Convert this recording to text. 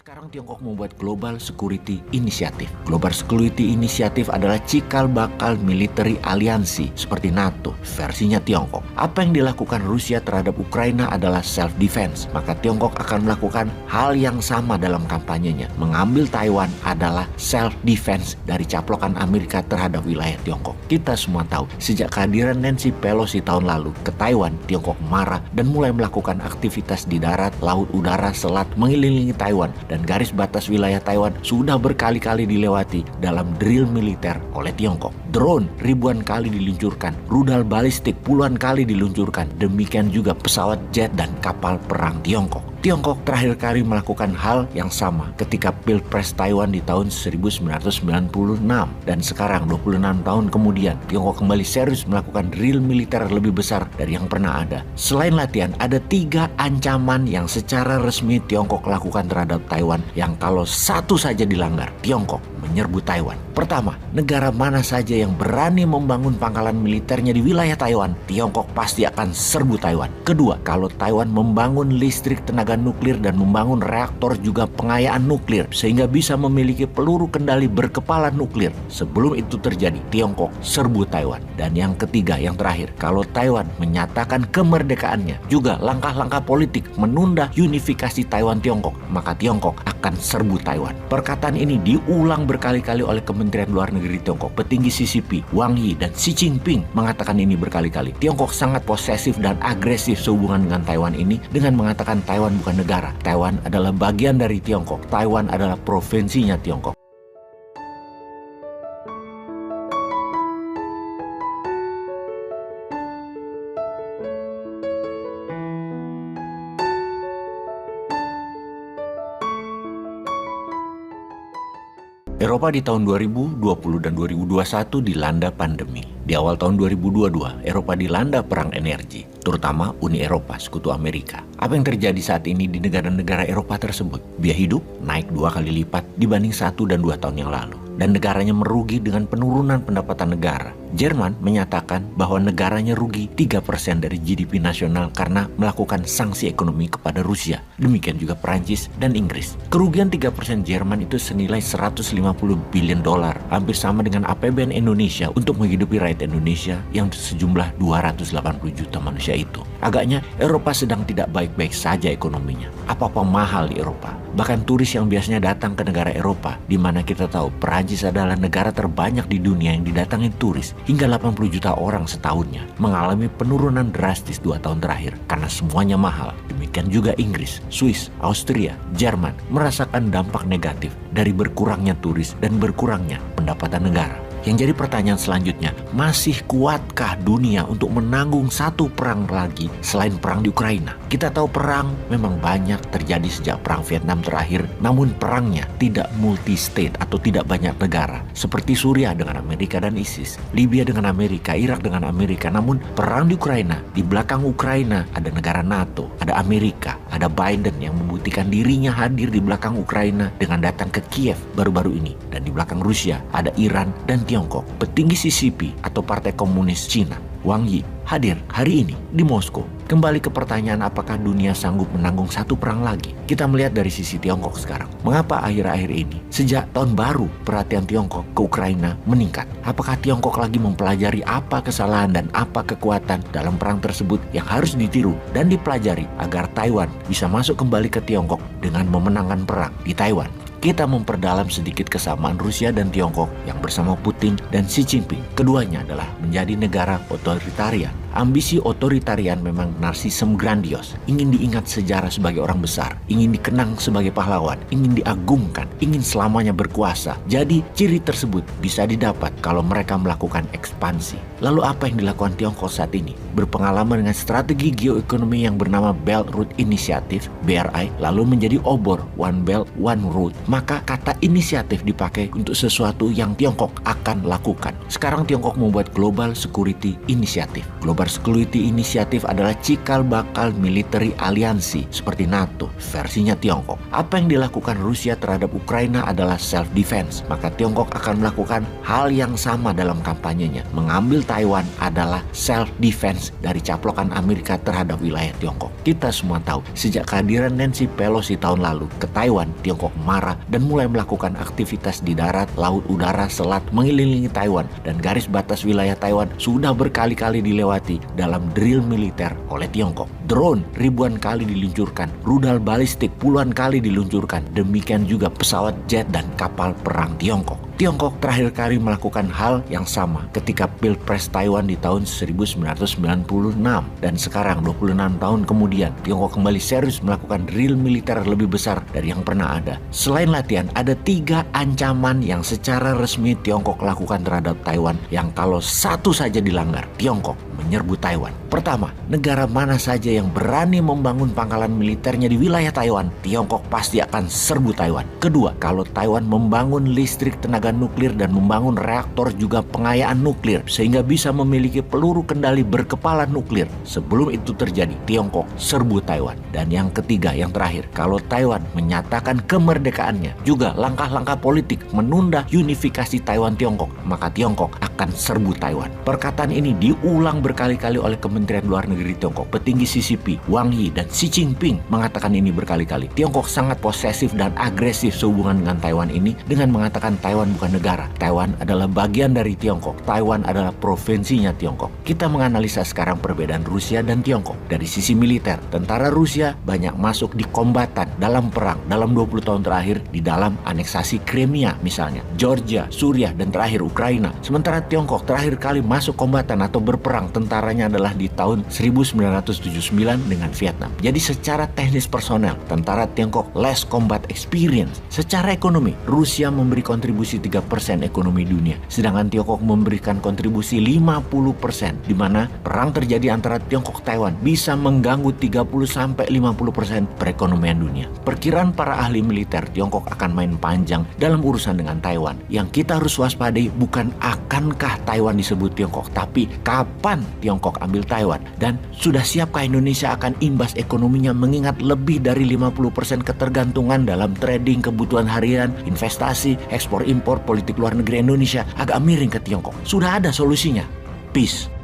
Sekarang Tiongkok membuat Global Security Initiative. Global Security Initiative adalah cikal bakal military aliansi seperti NATO, versinya Tiongkok. Apa yang dilakukan Rusia terhadap Ukraina adalah self-defense, maka Tiongkok akan melakukan hal yang sama dalam kampanyenya. Mengambil Taiwan adalah self-defense dari caplokan Amerika terhadap wilayah Tiongkok. Kita semua tahu, sejak kehadiran Nancy Pelosi tahun lalu ke Taiwan, Tiongkok marah dan mulai melakukan aktivitas di darat, laut, udara, selat mengelilingi Taiwan. Dan garis batas wilayah Taiwan sudah berkali-kali dilewati dalam drill militer oleh Tiongkok. Drone ribuan kali diluncurkan, rudal balistik puluhan kali diluncurkan, demikian juga pesawat jet dan kapal perang Tiongkok. Tiongkok terakhir kali melakukan hal yang sama ketika Pilpres Taiwan di tahun 1996 dan sekarang 26 tahun kemudian Tiongkok kembali serius melakukan drill militer lebih besar dari yang pernah ada. Selain latihan, ada 3 ancaman yang secara resmi Tiongkok lakukan terhadap Taiwan yang kalau satu saja dilanggar, Tiongkok menyerbu Taiwan. Pertama, negara mana saja yang berani membangun pangkalan militernya di wilayah Taiwan, Tiongkok pasti akan serbu Taiwan. Kedua, kalau Taiwan membangun listrik tenaga nuklir dan membangun reaktor juga pengayaan nuklir sehingga bisa memiliki peluru kendali berkepala nuklir. Sebelum itu terjadi, Tiongkok serbu Taiwan. Dan yang ketiga, yang terakhir, kalau Taiwan menyatakan kemerdekaannya, juga langkah-langkah politik menunda unifikasi Taiwan Tiongkok, maka Tiongkok akan serbu Taiwan. Perkataan ini diulang berkali-kali oleh Kementerian Luar Negeri Tiongkok. Petinggi CCP, Wang Yi dan Xi Jinping mengatakan ini berkali-kali. Tiongkok sangat posesif dan agresif sehubungan dengan Taiwan ini dengan mengatakan Taiwan bukan negara. Taiwan adalah bagian dari Tiongkok. Taiwan adalah provinsinya Tiongkok. Eropa di tahun 2020 dan 2021 dilanda pandemi. Di awal tahun 2022, Eropa dilanda perang energi, terutama Uni Eropa, Sekutu Amerika. Apa yang terjadi saat ini di negara-negara Eropa tersebut? Biaya hidup naik 2 kali lipat dibanding 1 dan 2 tahun yang lalu. Dan negaranya merugi dengan penurunan pendapatan negara. Jerman menyatakan bahwa negaranya rugi 3% dari GDP nasional karena melakukan sanksi ekonomi kepada Rusia. Demikian juga Perancis dan Inggris. Kerugian 3% Jerman itu senilai 150 billion dolar, hampir sama dengan APBN Indonesia untuk menghidupi rakyat Indonesia yang sejumlah 280 juta manusia itu. Agaknya Eropa sedang tidak baik-baik saja ekonominya. Apa-apa mahal di Eropa. Bahkan turis yang biasanya datang ke negara Eropa, di mana kita tahu Perancis adalah negara terbanyak di dunia yang didatangi turis, hingga 80 juta orang setahunnya, mengalami penurunan drastis 2 tahun terakhir karena semuanya mahal. Demikian juga Inggris, Swiss, Austria, Jerman merasakan dampak negatif dari berkurangnya turis dan berkurangnya pendapatan negara. Yang jadi pertanyaan selanjutnya, masih kuatkah dunia untuk menanggung satu perang lagi selain perang di Ukraina? Kita tahu perang memang banyak terjadi sejak perang Vietnam terakhir, namun perangnya tidak multi-state atau tidak banyak negara. Seperti Suriah dengan Amerika dan ISIS, Libya dengan Amerika, Irak dengan Amerika. Namun perang di Ukraina, di belakang Ukraina ada negara NATO, ada Amerika, ada Biden yang membuktikan dirinya hadir di belakang Ukraina dengan datang ke Kiev baru-baru ini. Dan di belakang Rusia ada Iran dan Tiongkok. Petinggi CCP atau Partai Komunis Cina, Wang Yi, hadir hari ini di Moskow. Kembali ke pertanyaan apakah dunia sanggup menanggung satu perang lagi? Kita melihat dari sisi Tiongkok sekarang. Mengapa akhir-akhir ini, sejak tahun baru, perhatian Tiongkok ke Ukraina meningkat? Apakah Tiongkok lagi mempelajari apa kesalahan dan apa kekuatan dalam perang tersebut yang harus ditiru dan dipelajari agar Taiwan bisa masuk kembali ke Tiongkok dengan memenangkan perang di Taiwan? Kita memperdalam sedikit kesamaan Rusia dan Tiongkok yang bersama Putin dan Xi Jinping. Keduanya adalah menjadi negara otoritarian. Ambisi otoritarian memang narsisme grandios, ingin diingat sejarah sebagai orang besar, ingin dikenang sebagai pahlawan, ingin diagungkan, ingin selamanya berkuasa. Jadi ciri tersebut bisa didapat kalau mereka melakukan ekspansi. Lalu apa yang dilakukan Tiongkok saat ini? Berpengalaman dengan strategi geoekonomi yang bernama Belt Road Initiative, BRI, lalu menjadi obor, One Belt, One Road. Maka kata inisiatif dipakai untuk sesuatu yang Tiongkok akan lakukan. Sekarang Tiongkok membuat Global Security Initiative. Global Supersecurity Initiative adalah cikal bakal military aliansi seperti NATO, versinya Tiongkok. Apa yang dilakukan Rusia terhadap Ukraina adalah self-defense, maka Tiongkok akan melakukan hal yang sama dalam kampanyenya. Mengambil Taiwan adalah self-defense dari caplokan Amerika terhadap wilayah Tiongkok. Kita semua tahu, sejak kehadiran Nancy Pelosi tahun lalu ke Taiwan, Tiongkok marah dan mulai melakukan aktivitas di darat, laut, udara, selat mengelilingi Taiwan, dan garis batas wilayah Taiwan sudah berkali-kali dilewati dalam drill militer oleh Tiongkok. Drone ribuan kali diluncurkan, rudal balistik puluhan kali diluncurkan, demikian juga pesawat jet dan kapal perang Tiongkok. Tiongkok terakhir kali melakukan hal yang sama ketika Pilpres Taiwan di tahun 1996, dan sekarang 26 tahun kemudian Tiongkok kembali serius melakukan drill militer lebih besar dari yang pernah ada. Selain latihan, ada 3 ancaman yang secara resmi Tiongkok lakukan terhadap Taiwan yang kalau satu saja dilanggar, Tiongkok menyerbu Taiwan. Pertama, negara mana saja yang berani membangun pangkalan militernya di wilayah Taiwan, Tiongkok pasti akan serbu Taiwan. Kedua, kalau Taiwan membangun listrik tenaga nuklir dan membangun reaktor juga pengayaan nuklir sehingga bisa memiliki peluru kendali berkepala nuklir, sebelum itu terjadi, Tiongkok serbu Taiwan. Dan yang ketiga, yang terakhir, kalau Taiwan menyatakan kemerdekaannya, juga langkah-langkah politik menunda unifikasi Taiwan Tiongkok, maka Tiongkok akan serbu Taiwan. Perkataan ini diulang berkali-kali oleh Kementerian Luar Negeri Tiongkok. Petinggi CCP, Wang Yi dan Xi Jinping mengatakan ini berkali-kali. Tiongkok sangat posesif dan agresif sehubungan dengan Taiwan ini dengan mengatakan Taiwan bukan negara. Taiwan adalah bagian dari Tiongkok. Taiwan adalah provinsinya Tiongkok. Kita menganalisa sekarang perbedaan Rusia dan Tiongkok. Dari sisi militer, tentara Rusia banyak masuk di kombatan dalam perang dalam 20 tahun terakhir di dalam aneksasi Crimea misalnya, Georgia, Suriah, dan terakhir Ukraina. Sementara Tiongkok terakhir kali masuk kombatan atau berperang tentaranya adalah di tahun 1979 dengan Vietnam. Jadi secara teknis personel, tentara Tiongkok less combat experience. Secara ekonomi, Rusia memberi kontribusi 3% ekonomi dunia, sedangkan Tiongkok memberikan kontribusi 50%, di mana perang terjadi antara Tiongkok Taiwan bisa mengganggu 30-50% perekonomian dunia. Perkiraan para ahli militer, Tiongkok akan main panjang dalam urusan dengan Taiwan. Yang kita harus waspadai bukan akankah Taiwan disebut Tiongkok, tapi kapan Tiongkok ambil Taiwan, dan sudah siapkah Indonesia akan imbas ekonominya mengingat lebih dari 50% ketergantungan dalam trading, kebutuhan harian, investasi, ekspor impor, politik luar negeri Indonesia agak miring ke Tiongkok. Sudah ada solusinya. Peace.